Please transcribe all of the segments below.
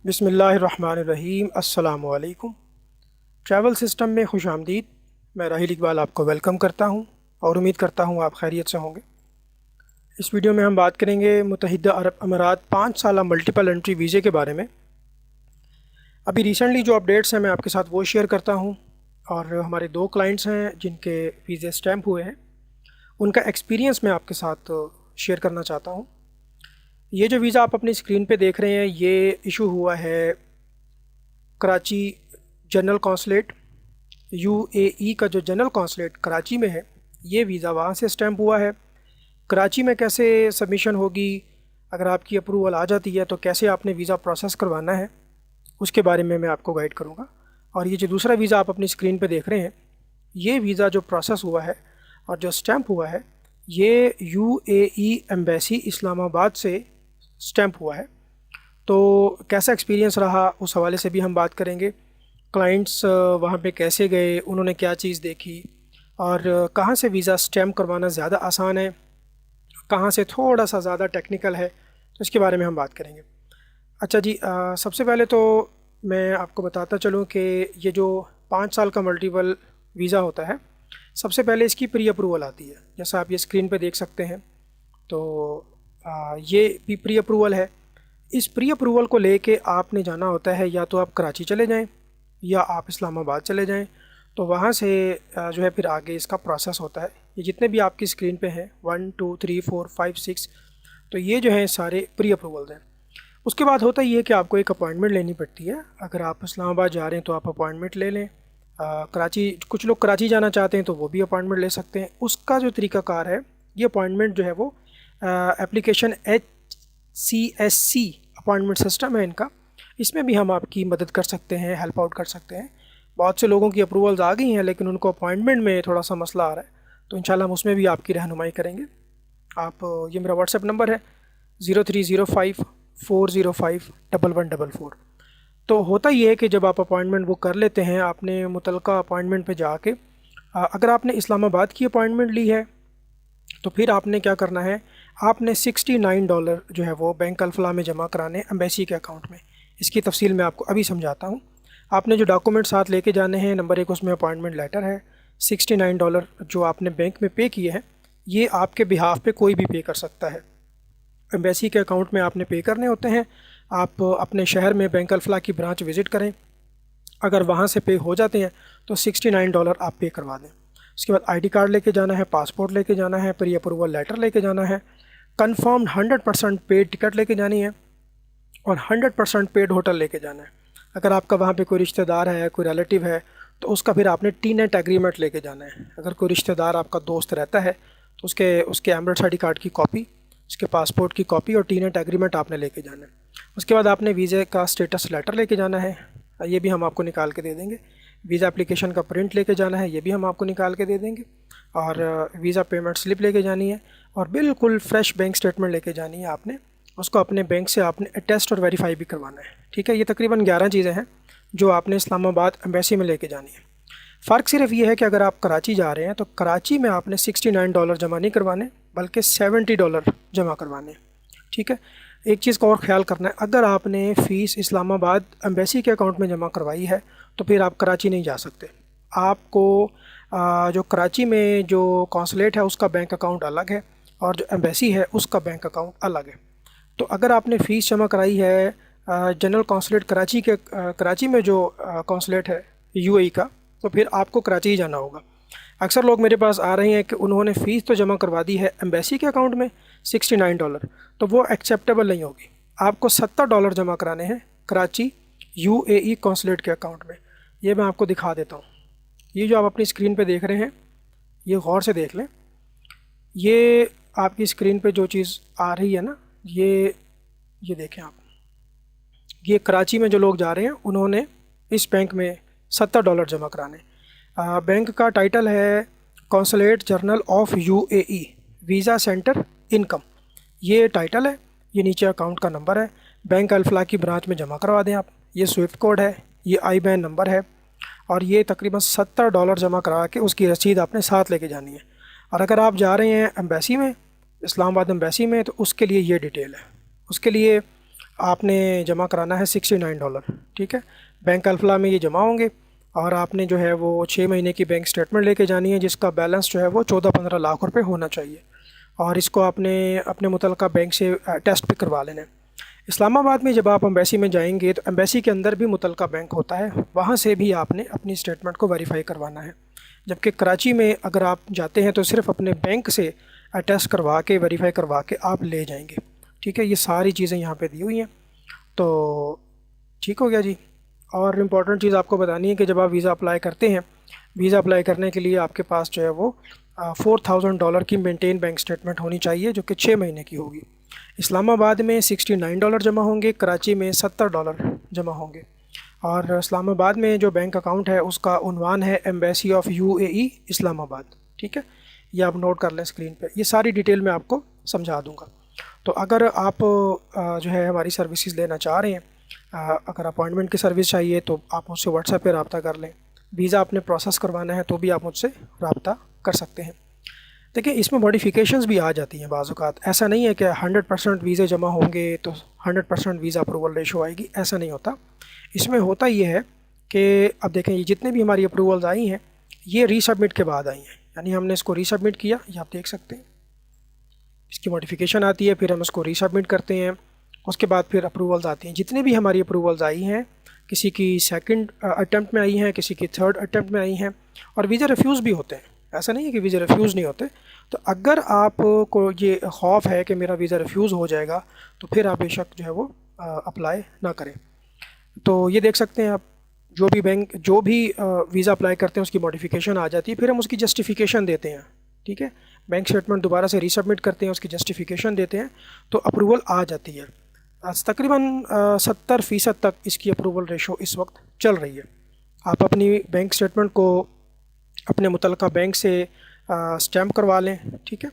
بسم اللہ الرحمن الرحیم۔ السلام علیکم۔ ٹریول سسٹم میں خوش آمدید۔ میں راحیل اقبال آپ کو ویلکم کرتا ہوں اور امید کرتا ہوں آپ خیریت سے ہوں گے۔ اس ویڈیو میں ہم بات کریں گے متحدہ عرب امارات 5 سالہ ملٹیپل انٹری ویزے کے بارے میں۔ ابھی ریسنٹلی جو اپڈیٹس ہیں میں آپ کے ساتھ وہ شیئر کرتا ہوں، اور ہمارے 2 کلائنٹس ہیں جن کے ویزے اسٹیمپ ہوئے ہیں، ان کا ایکسپیرینس میں آپ کے ساتھ شیئر کرنا چاہتا ہوں۔ یہ جو ویزا آپ اپنی اسکرین پہ دیکھ رہے ہیں یہ ایشو ہوا ہے کراچی جنرل کونسلیٹ، UAE کا جو جنرل کونسلیٹ کراچی میں ہے، یہ ویزا وہاں سے اسٹیمپ ہوا ہے۔ کراچی میں کیسے سبمیشن ہوگی، اگر آپ کی اپروول آ جاتی ہے تو کیسے آپ نے ویزا پروسیس کروانا ہے، اس کے بارے میں آپ کو گائیڈ کروں گا۔ اور یہ جو دوسرا ویزا آپ اپنی اسکرین پہ دیکھ رہے ہیں، یہ ویزا جو پروسیس ہوا ہے اور جو اسٹیمپ ہوا ہے، یہ UAE ایمبیسی اسلام آباد سے اسٹیمپ ہوا ہے۔ تو کیسا ایکسپیرینس رہا اس حوالے سے بھی ہم بات کریں گے۔ کلائنٹس وہاں پہ کیسے گئے، انہوں نے کیا چیز دیکھی، اور کہاں سے ویزا اسٹیمپ کروانا زیادہ آسان ہے، کہاں سے تھوڑا سا زیادہ ٹیکنیکل ہے، تو اس کے بارے میں ہم بات کریں گے۔ اچھا جی، سب سے پہلے تو میں آپ کو بتاتا چلوں کہ یہ جو 5 سال کا ملٹیپل ویزا ہوتا ہے، سب سے پہلے اس کی پری اپروول آتی ہے، جیسا آپ یہ اسکرین پہ دیکھ سکتے ہیں۔ تو یہ بھی پری اپروول ہے۔ اس پری اپروول کو لے کے آپ نے جانا ہوتا ہے، یا تو آپ کراچی چلے جائیں یا آپ اسلام آباد چلے جائیں، تو وہاں سے جو ہے پھر آگے اس کا پروسیس ہوتا ہے۔ یہ جتنے بھی آپ کی اسکرین پہ ہیں 1 2 3 4 5 6، تو یہ جو ہیں سارے پری اپروولز ہیں۔ اس کے بعد ہوتا یہ ہے کہ آپ کو ایک اپوائنٹمنٹ لینی پڑتی ہے۔ اگر آپ اسلام آباد جا رہے ہیں تو آپ اپوائنٹمنٹ لے لیں۔ کراچی، کچھ لوگ کراچی جانا چاہتے ہیں تو وہ بھی اپوائنٹمنٹ لے سکتے ہیں۔ اس کا جو طریقہ کار ہے، یہ اپوائنٹمنٹ جو ہے وہ اپلیکیشن HCSC اپوائنٹمنٹ سسٹم ہے ان کا، اس میں بھی ہم آپ کی مدد کر سکتے ہیں، ہیلپ آؤٹ کر سکتے ہیں۔ بہت سے لوگوں کی اپروولز آ گئی ہیں لیکن ان کو اپوائنٹمنٹ میں تھوڑا سا مسئلہ آ رہا ہے، تو انشاءاللہ ہم اس میں بھی آپ کی رہنمائی کریں گے۔ آپ، یہ میرا واٹس ایپ نمبر ہے 030540511144۔ تو ہوتا یہ ہے کہ جب آپ اپوائنٹمنٹ بک کر لیتے ہیں، آپ نے متعلقہ اپوائنٹمنٹ پہ جا کے، اگر آپ نے اسلام آباد کی اپوائنٹمنٹ لی ہے تو پھر آپ نے کیا کرنا ہے، آپ نے $69 جو ہے وہ بینک الفلاح میں جمع کرانے ایمبیسی کے اکاؤنٹ میں۔ اس کی تفصیل میں آپ کو ابھی سمجھاتا ہوں۔ آپ نے جو ڈاکومنٹ ساتھ لے کے جانے ہیں، نمبر 1 اس میں اپوائنٹمنٹ لیٹر ہے۔ $69 جو آپ نے بینک میں پے کیے ہیں، یہ آپ کے بہاف پہ کوئی بھی پے کر سکتا ہے۔ ایمبیسی کے اکاؤنٹ میں آپ نے پے کرنے ہوتے ہیں۔ آپ اپنے شہر میں بینک الفلاح کی برانچ وزٹ کریں، اگر وہاں سے پے ہو جاتے ہیں تو $69 آپ پے کروا دیں۔ اس کے بعد ID کارڈ لے کے جانا ہے، پاسپورٹ لے کے جانا ہے، پری اپروول لیٹر لے کے جانا ہے، کنفرم 100% پیڈ ٹکٹ لے کے جانی ہے، اور 100% پیڈ ہوٹل لے کے جانا ہے۔ اگر آپ کا وہاں پہ کوئی رشتہ دار ہے، کوئی ریلیٹیو ہے، تو اس کا پھر آپ نے TNET ایگریمنٹ لے کے جانا ہے۔ اگر کوئی رشتہ دار آپ کا دوست رہتا ہے تو اس کے ایمریٹس ID کارڈ کی کاپی، اس کے پاسپورٹ کی کاپی اور TNET ایگریمنٹ آپ نے لے کے جانا ہے۔ اس کے بعد آپ نے ویزے کا اسٹیٹس لیٹر لے کے جانا ہے، یہ بھی ہم آپ کو نکال کے دے دیں گے۔ ویزا اپلیکیشن کا پرنٹ لے کے جانا ہے، یہ بھی ہم آپ کو نکال کے دے دیں گے۔ اور ویزا پیمنٹ سلپ لے کے جانی ہے، اور بالکل فریش بینک سٹیٹمنٹ لے کے جانی ہے آپ نے۔ اس کو اپنے بینک سے آپ نے اٹیسٹ اور ویریفائی بھی کروانا ہے، ٹھیک ہے۔ یہ تقریباً 11 چیزیں ہیں جو آپ نے اسلام آباد ایمبیسی میں لے کے جانی ہے۔ فرق صرف یہ ہے کہ اگر آپ کراچی جا رہے ہیں تو کراچی میں آپ نے $69 جمع نہیں کروانے، بلکہ $70 جمع کروانے، ٹھیک ہے۔ ایک چیز کا اور خیال کرنا ہے، اگر آپ نے فیس اسلام آباد ایمبیسی کے اکاؤنٹ میں جمع کروائی ہے تو پھر آپ کراچی نہیں جا سکتے۔ آپ کو جو کراچی میں جو کونسلیٹ ہے اس کا بینک اکاؤنٹ الگ ہے، اور جو ایمبیسی ہے اس کا بینک اکاؤنٹ الگ ہے۔ تو اگر آپ نے فیس جمع کرائی ہے جنرل کونسلیٹ کراچی میں جو کونسلیٹ ہے UAE کا، تو پھر آپ کو کراچی ہی جانا ہوگا۔ اکثر لوگ میرے پاس آ رہے ہیں کہ انہوں نے فیس تو جمع کروا دی ہے ایمبیسی کے اکاؤنٹ میں $69، تو وہ ایکسیپٹیبل نہیں ہوگی۔ آپ کو $70 جمع کرانے ہیں کراچی UAE کونسلیٹ کے اکاؤنٹ میں۔ یہ میں آپ کو دکھا دیتا ہوں۔ یہ جو آپ اپنی اسکرین پہ دیکھ رہے ہیں، یہ غور سے دیکھ لیں۔ یہ آپ کی اسکرین پہ جو چیز آ رہی ہے نا، یہ دیکھیں آپ، یہ کراچی میں جو لوگ جا رہے ہیں انہوں نے اس بینک میں $70 جمع کرانے۔ بینک کا ٹائٹل ہے consulate general of UAE visa centre income, یہ ٹائٹل ہے۔ یہ نیچے اکاؤنٹ کا نمبر ہے، بینک الفلاح کی برانچ میں جمع کروا دیں آپ۔ یہ سوئفٹ کوڈ ہے، یہ IBAN نمبر ہے، اور یہ تقریباً $70 جمع کرا کے اس کی رسید آپ نے ساتھ لے کے جانی ہے۔ اور اگر آپ جا رہے ہیں ایمبیسی میں، اسلام آباد ایمبیسی میں، تو اس کے لیے یہ ڈیٹیل ہے۔ اس کے لیے آپ نے جمع کرانا ہے $69، ٹھیک ہے. بینک الفلاح میں یہ جمع ہوں گے اور آپ نے جو ہے وہ 6 مہینے کی بینک اسٹیٹمنٹ لے کے جانی ہے جس کا بیلنس جو ہے وہ 14-15 لاکھ روپے ہونا چاہیے، اور اس کو آپ نے اپنے متعلقہ بینک سے ٹیسٹ بھی کروا لینا ہے. اسلام آباد میں جب آپ ایمبیسی میں جائیں گے تو ایمبیسی کے اندر بھی متعلقہ بینک ہوتا ہے، وہاں سے بھی آپ نے اپنی اسٹیٹمنٹ کو ویریفائی کروانا ہے. جبکہ کراچی میں اگر آپ جاتے ہیں تو صرف اپنے بینک سے ٹیسٹ کروا کے ویریفائی کروا کے آپ لے جائیں گے، ٹھیک ہے. یہ ساری چیزیں یہاں پہ دی ہوئی ہیں. تو ٹھیک ہو گیا جی. اور امپورٹنٹ چیز آپ کو بتانی ہے کہ جب آپ ویزا اپلائی کرتے ہیں، ویزا اپلائی کرنے کے لیے آپ کے پاس جو ہے وہ $4000 کی مینٹین بینک اسٹیٹمنٹ ہونی چاہیے جو کہ 6 مہینے کی ہوگی. اسلام آباد میں $69 جمع ہوں گے، کراچی میں $70 جمع ہوں گے. اور اسلام آباد میں جو بینک اکاؤنٹ ہے اس کا عنوان ہے ایمبیسی آف UAE اسلام آباد، ٹھیک ہے. یہ آپ نوٹ کر لیں اسکرین پہ، یہ ساری ڈیٹیل میں آپ کو سمجھا دوں گا. تو اگر آپ جو ہے ہماری سروسز لینا چاہ رہے ہیں، اگر اپوائنٹمنٹ کی سروس چاہیے تو آپ مجھ سے واٹس ایپ پہ رابطہ کر لیں. ویزا آپ نے پروسیس کروانا ہے تو بھی آپ مجھ سے رابطہ کر سکتے ہیں. دیکھیں اس میں ماڈیفیکیشنز بھی آ جاتی ہیں بعض اوقات. ایسا نہیں ہے کہ 100% ویزے جمع ہوں گے تو 100% ویزا اپروول ریشو آئے گی، ایسا نہیں ہوتا. اس میں ہوتا یہ ہے کہ اب دیکھیں یہ جتنے بھی ہماری اپروولز آئی ہیں یہ ری سبمٹ کے بعد آئی ہیں، یعنی ہم نے اس کو ری سبمٹ کیا، یہ آپ دیکھ سکتے ہیں اس کی ماڈیفیکیشن آتی ہے، پھر ہم اس کو ری سبمٹ کرتے ہیں، اس کے بعد پھر اپروولز آتی ہیں. جتنے بھی ہماری اپروولز آئی ہیں کسی کی سیکنڈ اٹیمپٹ میں آئی ہیں، کسی کی تھرڈ اٹیمپٹ میں آئی ہیں، اور ویزا ریفیوز بھی ہوتے ہیں. ایسا نہیں ہے کہ ویزا ریفیوز نہیں ہوتے. تو اگر آپ کو یہ خوف ہے کہ میرا ویزا ریفیوز ہو جائے گا تو پھر آپ بے شک جو ہے وہ اپلائی نہ کریں. تو یہ دیکھ سکتے ہیں آپ جو بھی ویزا اپلائی کرتے ہیں اس کی ماڈیفیکیشن آ جاتی ہے، پھر ہم اس کی جسٹیفیکیشن دیتے ہیں، ٹھیک ہے. بینک اسٹیٹمنٹ دوبارہ سے ری سبمٹ کرتے ہیں، اس کی جسٹیفیکیشن دیتے ہیں تو اپروول آ جاتی ہے. تقریباً 70% تک اس کی اپروول ریشو اس وقت چل رہی ہے. آپ اپنی بینک اسٹیٹمنٹ کو اپنے متعلقہ بینک سے اسٹیمپ کروا لیں، ٹھیک ہے.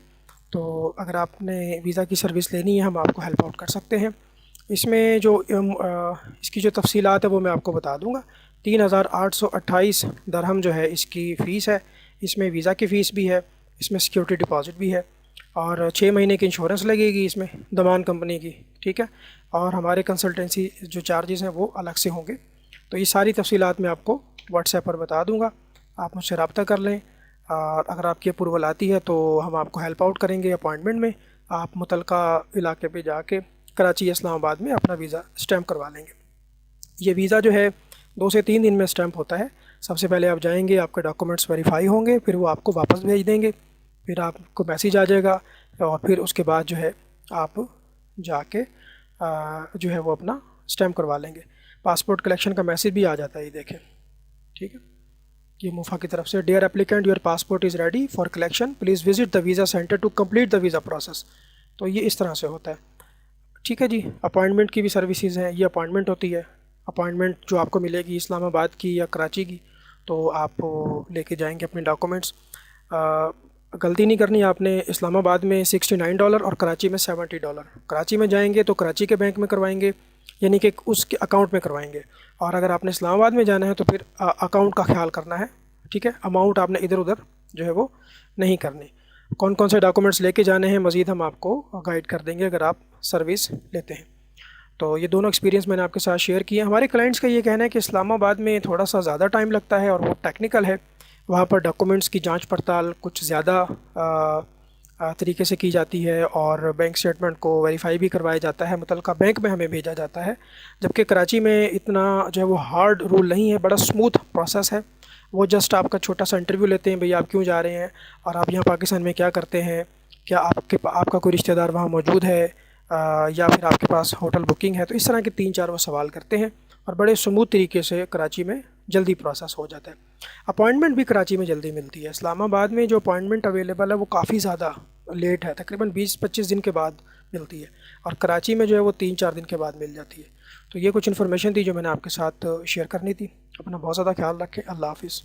تو اگر آپ نے ویزا کی سروس لینی ہے ہم آپ کو ہیلپ آؤٹ کر سکتے ہیں. اس میں جو اس کی جو تفصیلات ہے وہ میں آپ کو بتا دوں گا. 3828 درہم جو ہے اس کی فیس ہے. اس میں ویزا کی فیس بھی ہے، اس میں سیکیورٹی ڈپازٹ بھی ہے، اور 6 مہینے کی انشورنس لگے گی اس میں ضمان کمپنی کی، ٹھیک ہے. اور ہمارے کنسلٹنسی جو چارجز ہیں وہ الگ سے ہوں گے. تو یہ ساری تفصیلات میں آپ کو واٹس ایپ پر بتا دوں گا، آپ مجھ سے رابطہ کر لیں. اور اگر آپ کی اپروول آتی ہے تو ہم آپ کو ہیلپ آؤٹ کریں گے اپوائنٹمنٹ میں. آپ متعلقہ علاقے پہ جا کے کراچی اسلام آباد میں اپنا ویزا اسٹیمپ کروا لیں گے. یہ ویزا جو ہے 2 سے 3 دن میں اسٹیمپ ہوتا ہے. سب سے پہلے آپ جائیں گے، آپ کے ڈاکومنٹس ویریفائی ہوں گے، پھر وہ آپ کو واپس بھیج دیں گے، پھر آپ کو میسیج آ جائے گا، اور پھر اس کے بعد جو ہے آپ جا کے جو ہے وہ اپنا اسٹیمپ کروا لیں گے. پاسپورٹ کلیکشن کا میسیج بھی آ جاتا ہے، یہ دیکھیں، ٹھیک ہے. یہ موفا کی طرف سے dear applicant your passport is ready for collection, please visit the visa centre to complete the visa process. تو یہ اس طرح سے ہوتا ہے، ٹھیک ہے جی. اپوائنٹمنٹ کی بھی سروسز ہیں، یہ اپوائنٹمنٹ ہوتی ہے. اپوائنٹمنٹ جو آپ کو ملے گی اسلام آباد کی یا کراچی کی، تو آپ لے کے جائیں گے اپنے ڈاکومنٹس. غلطی نہیں کرنی آپ نے. اسلام آباد میں $69 اور کراچی میں $70. کراچی میں جائیں گے تو کراچی کے بینک میں کروائیں گے، یعنی کہ اس کے اکاؤنٹ میں کروائیں گے. اور اگر آپ نے اسلام آباد میں جانا ہے تو پھر اکاؤنٹ کا خیال کرنا ہے، ٹھیک ہے. اماؤنٹ آپ نے ادھر ادھر جو ہے وہ نہیں کرنی. کون کون سے ڈاکومنٹس لے کے جانے ہیں مزید ہم آپ کو گائیڈ کر دیں گے اگر آپ سروس لیتے ہیں. تو یہ دونوں ایکسپیرینس میں نے آپ کے ساتھ شیئر کیا. ہمارے کلائنٹس کا یہ کہنا ہے کہ اسلام آباد میں تھوڑا سا زیادہ ٹائم لگتا ہے اور وہ ٹیکنیکل ہے. وہاں پر ڈاکومنٹس کی جانچ پڑتال کچھ زیادہ طریقے سے کی جاتی ہے، اور بینک اسٹیٹمنٹ کو ویریفائی بھی کروایا جاتا ہے، متعلقہ بینک میں ہمیں بھیجا جاتا ہے. جبکہ کراچی میں اتنا جو ہے وہ ہارڈ رول نہیں ہے، بڑا اسموتھ پروسیس ہے. وہ جسٹ آپ کا چھوٹا سا انٹرویو لیتے ہیں، بھئی آپ کیوں جا رہے ہیں اور آپ یہاں پاکستان میں کیا کرتے ہیں، کیا آپ کا کوئی رشتہ دار وہاں موجود ہے، یا پھر آپ کے پاس ہوٹل بکنگ ہے. تو اس طرح کے 3-4 وہ سوال کرتے ہیں، اور بڑے اسموتھ طریقے سے کراچی میں جلدی پروسیس ہو جاتا ہے. اپوائنٹمنٹ بھی کراچی میں جلدی ملتی ہے. اسلام آباد میں جو اپوائنٹمنٹ اویلیبل ہے وہ کافی زیادہ لیٹ ہے، تقریباً 20-25 دن کے بعد ملتی ہے، اور کراچی میں جو ہے وہ 3-4 دن کے بعد مل جاتی ہے. تو یہ کچھ انفارمیشن تھی جو میں نے آپ کے ساتھ شیئر کرنی تھی. اپنا بہت زیادہ خیال رکھیں. اللہ حافظ.